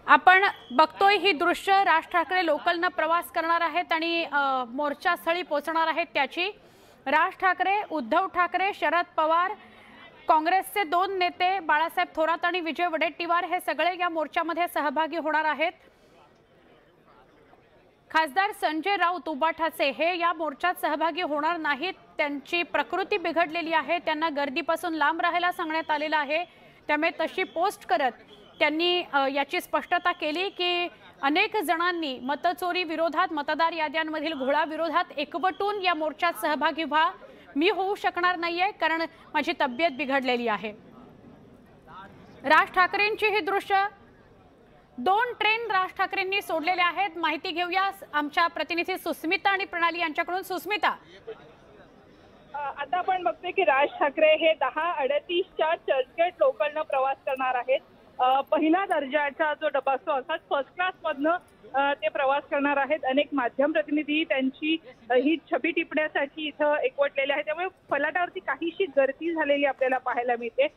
आपण बघतोय ही दृश्य राज ठाकरे लोकलने प्रवास करणार आहेत आणि मोर्चास्थळी पोहोचणार आहेत। त्याची राज ठाकरे, उद्धव ठाकरे, शरद पवार, काँग्रेसचे दोन नेते बाळासाहेब थोरात आणि विजय वडेट्टीवार हे सगळे या मोर्चामध्ये सहभागी होणार आहेत। खासदार संजय राऊत उबाठाचे हे या मोर्चात सहभागी होणार नाहीत। त्यांची प्रकृती बिघडलेली आहे, त्यांना गर्दीपासून लांब राहायला सांगण्यात आलेलं आहे। त्यामुळे तशी पोस्ट करत त्यांनी याची स्पष्टता केली की अनेक जणांनी मतचोरी विरोधात, मतदार याद्यांमधील घोळा विरोधात एकवटून या मोर्चात सहभागी व्हा। मी होऊ शकणार नाहीये कारण माझी तब्येत बिघडलेली आहे। राज ठाकरेंची ही दृश्य दोन ट्रेन राज ठाकरेंनी सोडलेले आहेत। माहिती घेऊया आमच्या प्रतिनिधी सुस्मिता आणि प्रणाली यांच्याकडून। सुस्मिता, आता आपण बघतोय की राज ठाकरे हे 10:38च्या चर्चगेट लोकलनं प्रवास करणार आहेत। पहिला दर्जाचा जो डबा असतो अर्थात फर्स्ट क्लास मधनं ते प्रवास करणार आहेत। अनेक माध्यम प्रतिनिधी त्यांची ही छबी टिपण्यासाठी इथं एकवटलेले आहेत, त्यामुळे फलाटावरती काहीशी गर्दी झालेली आपल्याला पाहायला मिळते।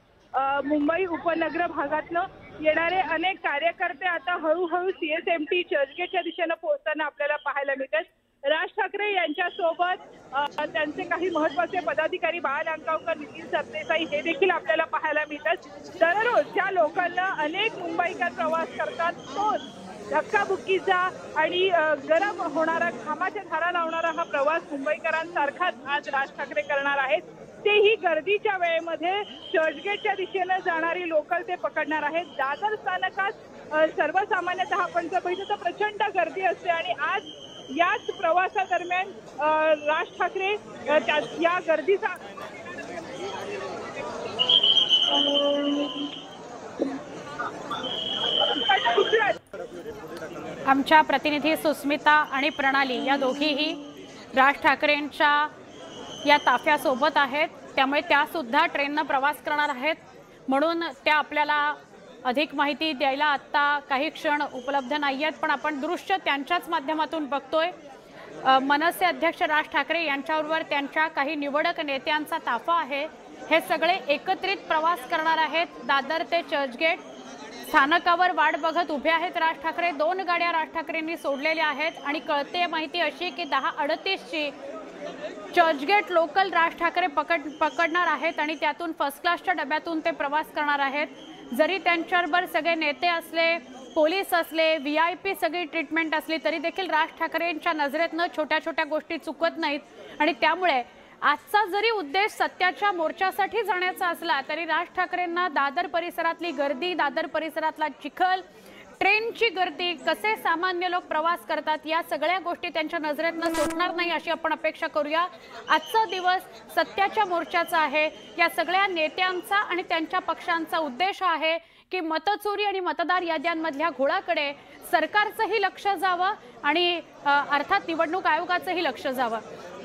मुंबई उपनगर भागातनं येणारे अनेक कार्यकर्ते आता हळूहळू CSMT चर्चगेटच्या दिशेनं पोहोचताना आपल्याला पाहायला मिळतात। राज ठाकरे यांच्यासोबत त्यांचे काही महत्त्वाचे पदाधिकारी बाळ अंकावकर, नितीन सरदेसाई हे देखील आपल्याला पाहायला मिळतात। दररोज त्या लोकांना अनेक मुंबईकर प्रवास करतात, तोच धक्काबुक्कीचा आणि गरम होणारा, घामाच्या धारा लावणारा हा प्रवास मुंबईकरांसारखाच आज राज ठाकरे करणार आहेत। तेही गर्दीच्या वेळेमध्ये चर्चगेटच्या दिशेनं जाणारी लोकल ते पकडणार आहेत। दादर स्थानकात सर्वसामान्यतः आपण जर बघितलं तर प्रचंड गर्दी असते आणि आज याच प्रवासादरम्यान राज ठाकरे या गर्दीचा आमच्या प्रतिनिधी सुस्मिता आणि प्रणाली या दोघीही राज ठाकरेंच्या या ताफ्यासोबत आहेत, त्यामुळे त्या सुद्धा ट्रेनने प्रवास करणार आहेत। म्हणून त्या आपल्याला अधिक माहिती द्यायला आता काही क्षण उपलब्ध नाही आहेत, पण आपण दृश्य त्यांच्याच माध्यमातून बघतोय। मनसे अध्यक्ष राज ठाकरे यांच्याबरोबर त्यांच्या काही निवडक नेत्यांचा ताफा आहे। हे सगळे एकत्रित प्रवास करणार आहेत। दादर ते चर्चगेट स्थानकावर वाट बघत उभे आहेत राज ठाकरे। दोन गाड्या राज ठाकरेंनी सोडलेल्या आहेत आणि कळते माहिती अशी की 10:38ची चर्चगेट लोकल राज ठाकरे पकडणार आहेत आणि त्यातून फर्स्ट क्लासच्या डब्यातून ते प्रवास करणार आहेत। जरी त्यांच्याबरोबर सगळे नेते असले, पोलीस असले, VIP सगळी ट्रीटमेंट असली तरी देखील राज ठाकरेंच्या नजरेतनं छोट्या छोट्या गोष्टी चुकत नाहीत आणि त्यामुळे आजचा जरी उद्देश सत्याच्या मोर्चासाठी जाण्याचा असला तरी राज ठाकरेंना दादर परिसरातली गर्दी, दादर परिसरातला चिखल, ट्रेनची गर्दी, कसे सामान्य लोक प्रवास करतात या सगळ्या गोष्टी त्यांच्या नजरेतनं सुटणार नाही अशी आपण अपेक्षा करूया। आजचा दिवस सत्याच्या मोर्चाचा आहे। या सगळ्या नेत्यांचा आणि त्यांच्या पक्षांचा उद्देश आहे की मतचोरी आणि मतदार याद्यांमधल्या घोळाकडे सरकारचंही लक्ष जावं आणि अर्थात निवडणूक आयोगाचंही लक्ष जावं।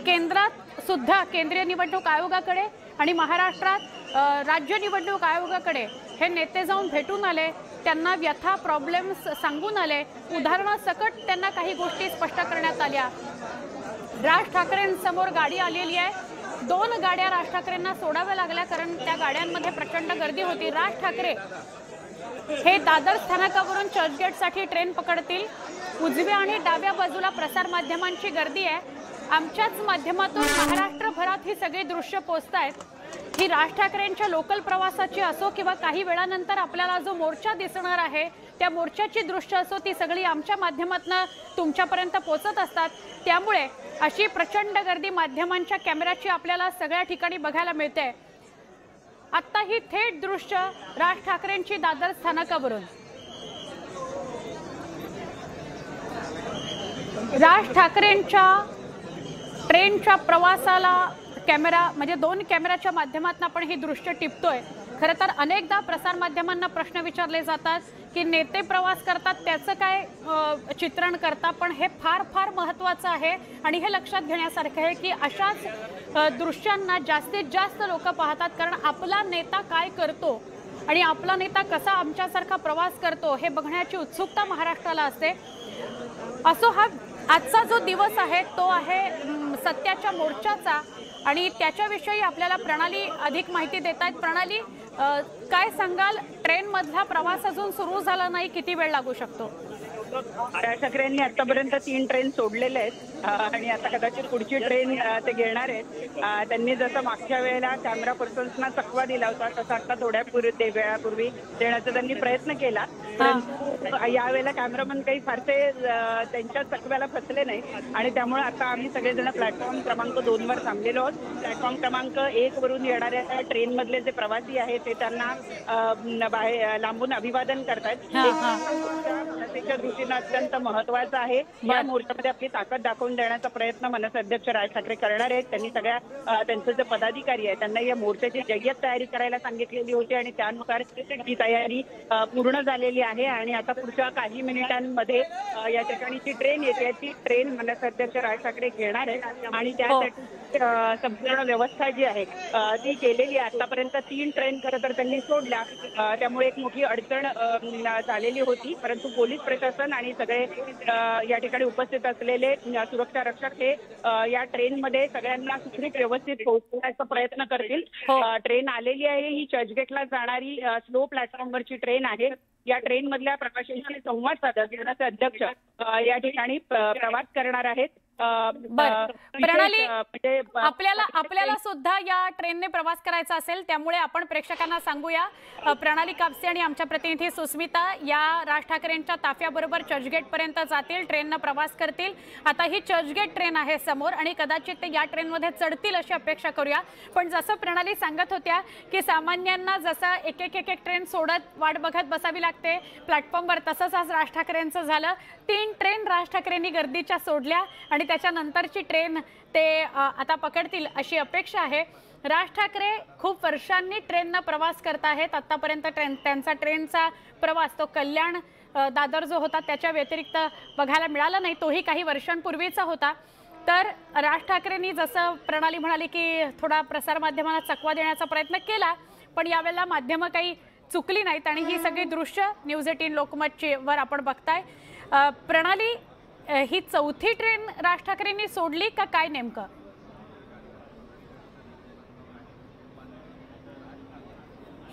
केंद्रात सुद्धा केंद्रीय निवडणूक आयोगाकडे आणि महाराष्ट्रात राज्य निवडणूक आयोगाकडे हे नेते जाऊन भेटून आले, त्यांना व्यथा, प्रॉब्लेम्स सांगून आले, उदाहरणासकट त्यांना काही गोष्टी स्पष्ट करण्यात आल्या। राज ठाकरेंसमोर गाडी आलेली आहे, दोन गाड्या राज ठाकरेंना सोडाव्या लागल्या कारण त्या गाड्यांमध्ये प्रचंड गर्दी होती। राज ठाकरे हे दादर स्थानकावरून चर्चगेटसाठी ट्रेन पकडतील। उजव्या आणि डाव्या बाजूला प्रसार माध्यमांची गर्दी आहे। आमच्याच माध्यमातून महाराष्ट्रभरात ही सगळी दृश्य पोहोचतायत। ही राज ठाकरेंच्या लोकल प्रवासाची असो किंवा काही वेळानंतर आपल्याला जो मोर्चा दिसणार आहे त्या मोर्चाची दृश्य असो, ती सगळी आमच्या माध्यमातून तुमच्यापर्यंत पोहोचत असतात। त्यामुळे अशी प्रचंड गर्दी माध्यमांच्या कॅमेऱ्याची आपल्याला सगळ्या ठिकाणी बघायला मिळते। आता ही थेट दृश्य राज ठाकरेंची दादर स्थानकावरून। राज ठाकरेंच्या ट्रेनच्या प्रवासाला कॅमेरा म्हणजे दोन कॅमेऱ्याच्या माध्यमातून आपण ही दृश्य टिपतोय। खरं तर अनेकदा प्रसार माध्यमांना प्रश्न विचारले जातात की नेते प्रवास करतात त्याचं काय चित्रण करता, पण हे फार फार महत्त्वाचं आहे आणि हे लक्षात घेण्यासारखं आहे की अशाच दृश्यांना जास्तीत जास्त लोक पाहतात कारण आपला नेता काय करतो आणि आपला नेता कसा आमच्यासारखा प्रवास करतो हे बघण्याची उत्सुकता महाराष्ट्राला असते। असो, हा आजचा जो दिवस आहे तो आहे सत्याच्या मोर्चाचा आणि त्याच्याविषयी आपल्याला प्रणाली अधिक माहिती देत आहेत। प्रणाली, काय सांगाल, ट्रेन मधला प्रवास अजून सुरू झाला नाही, किती वेळ लागू शकतो? राज ठाकरेंनी आतापर्यंत 3 ट्रेन सोडलेल्या आहेत आणि आता कदाचित पुढची ट्रेन ते घेणार आहेत. त्यांनी जसं मागच्या वेळेला कॅमेरा पर्सन्सना चकवा दिला होता तसा आता वेळापूर्वी देण्याचा त्यांनी प्रयत्न केला. यावेळेला कॅमेरामन काही फारसे त्यांच्या चकव्याला फसले नाही आणि त्यामुळे आता आम्ही सगळेजण प्लॅटफॉर्म क्रमांक 2 वर थांबलेलो आहोत. प्लॅटफॉर्म क्रमांक 1 वरून येणाऱ्या ट्रेन मधले जे प्रवासी आहेत ते त्यांना बाहेर लांबून अभिवादन करतायत. त्याच्या दृष्टीनं अत्यंत महत्वाचं आहे. या मोर्चामध्ये आपली ताकद दाखवून देण्याचा प्रयत्न मनसे अध्यक्ष राज ठाकरे करणार आहेत. त्यांनी सगळ्या त्यांचे जे पदाधिकारी आहेत त्यांना या मोर्चाची जय्यत तयारी करायला सांगितलेली होती आणि त्यानुसार ही तयारी पूर्ण झालेली आहे आणि आता पुढच्या काही मिनिटांमध्ये या ठिकाणीची ट्रेन येते. ती ट्रेन मनसे अध्यक्ष राज ठाकरे घेणार आहेत आणि त्यासाठी संपूर्ण व्यवस्था जी आहे ती केलेली आहे. आतापर्यंत 3 ट्रेन खरं तर त्यांनी सोडल्या, त्यामुळे एक मोठी अडचण झालेली होती, परंतु पोलीस प्रशासन आणि सगळे या ठिकाणी उपस्थित असलेले सुरक्षा रक्षक हे या ट्रेनमध्ये सगळ्यांना सुरक्षित व्यवस्थित पोहोचवण्याचा प्रयत्न करतील. ट्रेन आलेली आहे. ही चर्चगेटला जाणारी स्लो प्लॅटफॉर्मवरची ट्रेन आहे. या ट्रेन मधल्या प्रवाशांशी संवाद साधत मनसे अध्यक्ष या ठिकाणी प्रवास करणार आहेत. प्रणाली, आपल्याला सुद्धा या ट्रेनने प्रवास करायचा असेल, त्यामुळे आपण प्रेक्षकांना सांगूया. प्रणाली कापसे आणि आमच्या प्रतिनिधी सुस्मिता या राज ठाकरेंच्या ताफ्याबरोबर चर्चगेट पर्यंत जातील, ट्रेननं प्रवास करतील. आता ही चर्चगेट ट्रेन आहे समोर आणि कदाचित ते या ट्रेनमध्ये चढतील अशी अपेक्षा करूया. पण जसं प्रणाली सांगत होत्या की सामान्यांना जसं एक एक ट्रेन सोडत वाट बघत बसावी लागते प्लॅटफॉर्मवर, तसंच आज राज ठाकरेंचं झालं. 3 ट्रेन राज ठाकरेंनी गर्दीच्या सोडल्या आणि त्याच्यानंतरची ट्रेन ते आता पकडतील अशी अपेक्षा आहे. राज ठाकरे खूप वर्षांनी ट्रेननं प्रवास करत आहेत. आतापर्यंत त्यांचा ट्रेनचा प्रवास तो कल्याण दादर जो होता त्याच्या व्यतिरिक्त बघायला मिळाला नाही, तोही काही वर्षांपूर्वीचा होता. तर राज ठाकरेंनी जसं प्रणाली म्हणाली की थोडा प्रसारमाध्यमांना चकवा देण्याचा प्रयत्न केला, पण यावेळेला माध्यमं काही चुकली नाहीत आणि ही सगळी दृश्य न्यूज 18 लोकमतची वर आपण बघताय. प्रणाली, ही 4थी ट्रेन राज ठाकरेंनी सोडली का काय नेमकं?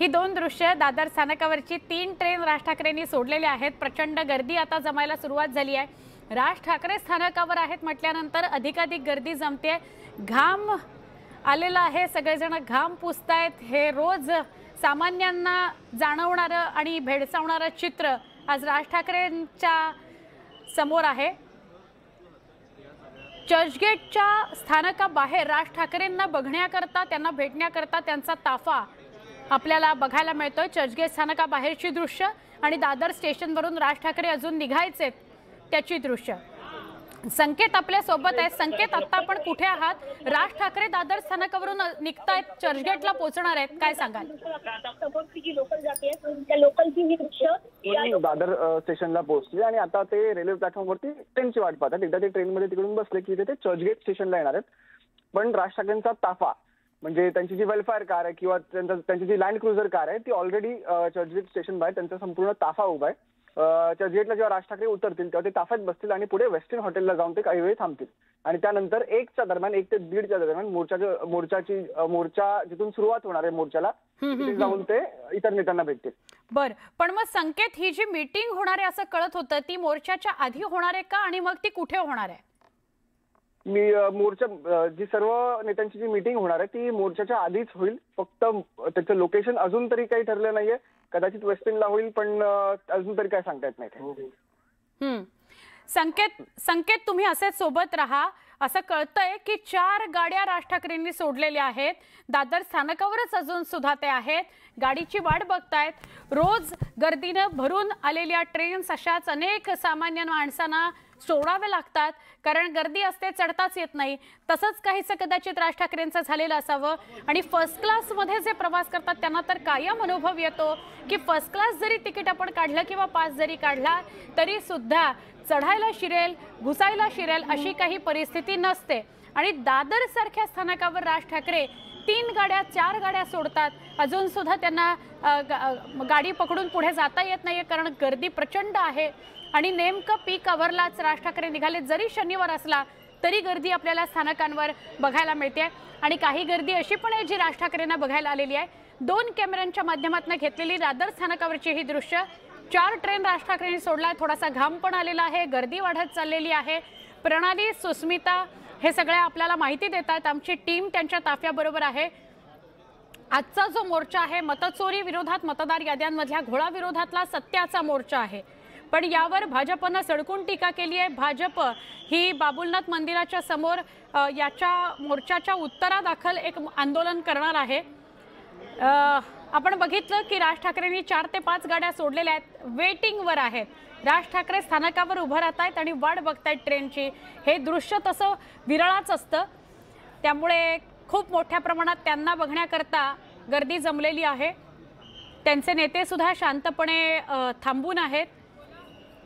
ही 2 दृश्य दादर स्थानकावरची 3 ट्रेन राज ठाकरेंनी सोडलेल्या आहेत. प्रचंड गर्दी आता जमायला सुरुवात झाली आहे. राज ठाकरे स्थानकावर आहेत म्हटल्यानंतर अधिकाधिक गर्दी जमते. घाम आलेला आहे, सगळेजण घाम पुसतायत. हे रोज सामान्यांना जाणवणारं आणि भेडसावणारं चित्र आज राज ठाकरेंच्या समोर आहे. चर्चगेटच्या स्थानकाबाहेर राज ठाकरेंना बघण्याकरता, त्यांना भेटण्याकरता त्यांचा ताफा आपल्याला बघायला मिळतोय. चर्चगेट स्थानकाबाहेरची दृश्य आणि दादर स्टेशनवरून राज ठाकरे अजून निघायचे त्याची दृश्य. संकेत आपल्या सोबत आहे. संकेत, आता आपण कुठे आहात? राज ठाकरे दादर स्थानकावरून निघतायत, चर्चगेटला पोहोचणार आहेत, काय सांगाल? दादर स्टेशनला पोहोचले आणि आता ते रेल्वे प्लॅटफॉर्मवरती ट्रेनची वाट पाहतात. एकदा ते ट्रेनमध्ये तिकडून बसले की ते चर्चगेट स्टेशनला येणार आहेत. पण राज ठाकरेंचा ताफा म्हणजे त्यांची जी वेलफेअर कार आहे किंवा त्यांची जी लँड क्रुझर कार आहे ती ऑलरेडी चर्चगेट स्टेशन बाहेर त्यांचा संपूर्ण ताफा उभा आहे. चर्चगेटला जेव्हा राज ठाकरे उतरतील तेव्हा ते ताफ्यात बसतील आणि पुढे वेस्टर्न हॉटेलला जाऊन ते काही वेळ थांबतील आणि त्यानंतर 1च्या दरम्यान 1 ते 1:30च्या दरम्यान मोर्चा जिथून सुरुवात होणार आहे मोर्चाला तिथे जाऊन ते इतर नेत्यांना भेटतील. बर, पण मग संकेत, ही जी मीटिंग होणार आहे असं कळत होतं, ती मोर्चाच्या आधी होणार आहे का आणि मग ती कुठे होणार आहे? मोर्चा जी सर्व नेत्यांची जी मीटिंग होणार आहे ती मोर्चाच्या आधीच होईल. फक्त त्याचं लोकेशन अजून तरी काही ठरलं नाहीये. कदाचित वेस्टर्नला होईल पण अजून तरी काय सांगता येत नाही. संकेत, तुम्ही असेच सोबत राहा. असं कळतंय की 4 गाड्या राज ठाकरेंनी सोडलेल्या आहेत. दादर स्थानकावरच अजून सुद्धा ते आहेत, गाडीची वाट बघतायत. रोज गर्दीनं भरून आलेल्या ट्रेन्स अशाच अनेक सामान्य माणसांना सोडावे लागतात, कारण गर्दी असते, चढताच येत नाही. तसंच काहीसं कदाचित राज ठाकरेंचं झालेलं असावं. आणि फर्स्ट क्लासमध्ये जे प्रवास करतात त्यांना तर कायम अनुभव येतो की फर्स्ट क्लास जरी तिकीट आपण काढलं किंवा पास जरी काढला तरी सुद्धा चढायला शिरेल, घुसायला शिरेल अशी काही परिस्थिती नसते. आणि दादर सारख्या स्थानकावर राज ठाकरे 3 गाड्या 4 गाड्या सोडतात. अजून सुद्धा त्यांना गाडी पकडून पुढे जाता येत नाहीये कारण गर्दी प्रचंड आहे. आणि नेमकं पीक आवरलाच राज ठाकरे निघाले. जरी शनिवार असला तरी गर्दी आपल्याला स्थानकांवर बघायला मिळते. आणि काही गर्दी अशी पण आहे जी राज ठाकरेंना बघायला आलेली आहे. 2 कॅमेऱ्यांच्या माध्यमातून घेतलेली दादर स्थानकावरची ही दृश्य. 4 ट्रेन राज ठाकरेंनी सोडलाय. थोडासा घाम पण आलेला आहे, गर्दी वाढत चाललेली आहे. प्रणाली, सुस्मिता हे सगळे आपल्याला माहिती देतात. आमची टीम त्यांच्या ताफ्याबरोबर आहे. आजचा जो मोर्चा आहे मतचोरी विरोधात, मतदार याद्यांमधल्या घोळाविरोधातला सत्याचा मोर्चा आहे. पण यावर भाजपनं सडकून टीका केली आहे. भाजप ही बाबुलनाथ मंदिराच्या समोर याच्या मोर्चाच्या उत्तरादाखल एक आंदोलन करणार आहे. आपण बघितलं की राज ठाकरेंनी 4 ते 5 गाड्या सोडलेल्या आहेत, वेटिंगवर आहेत. राज ठाकरे स्थानकावर उभं राहत आहेत आणि वाट बघतायत ट्रेनची. हे दृश्य तसं विरळाच असतं, त्यामुळे खूप मोठ्या प्रमाणात त्यांना बघण्याकरता गर्दी जमलेली आहे. त्यांचे नेते सुद्धा शांतपणे थांबून आहेत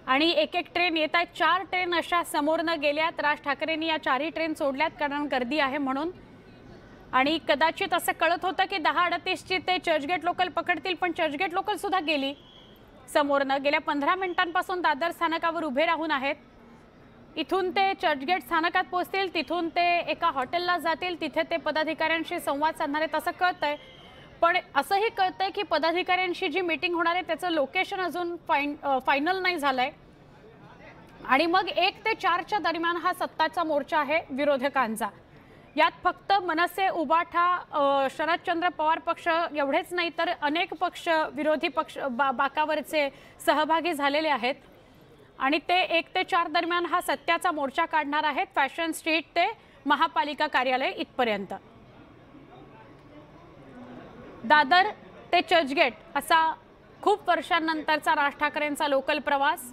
आणि एक एक ट्रेन येत आहेत. 4 ट्रेन अशा समोरनं गेल्यात. राज ठाकरेंनी या 4ही ट्रेन सोडल्यात कारण गर्दी आहे म्हणून. आणि कदाचित असं कळत होतं की 10:38ची ते चर्चगेट लोकल पकडतील, पण चर्चगेट लोकल सुद्धा गेली समोरनं. गेल्या 15 मिनिटांपासून दादर स्थानकावर उभे राहून आहेत. इथून ते चर्चगेट स्थानकात पोहोचतील, तिथून ते एका हॉटेलला जातील, तिथे ते पदाधिकाऱ्यांशी संवाद साधणार आहेत असं कळतंय. पण असंही कळतंय की पदाधिकाऱ्यांशी जी मीटिंग होणार आहे त्याचं लोकेशन अजून फायनल नाही झालंय. आणि मग 1 ते 4च्या दरम्यान हा सत्ताचा मोर्चा आहे विरोधकांचा. यात फक्त मनसे, उबाठा, शरदचंद्र पवार पक्ष एवढेच नाही तर अनेक पक्ष, विरोधी पक्ष बाकावरचे सहभागी झालेले आहेत. आणि ते 1 ते 4 दरम्यान हा सत्याचा मोर्चा काढणार आहेत, फॅशन स्ट्रीट ते महापालिका कार्यालय इथपर्यंत. दादर ते चर्चगेट असा खूप वर्षांनंतरचा राज ठाकरेंचा लोकल प्रवास.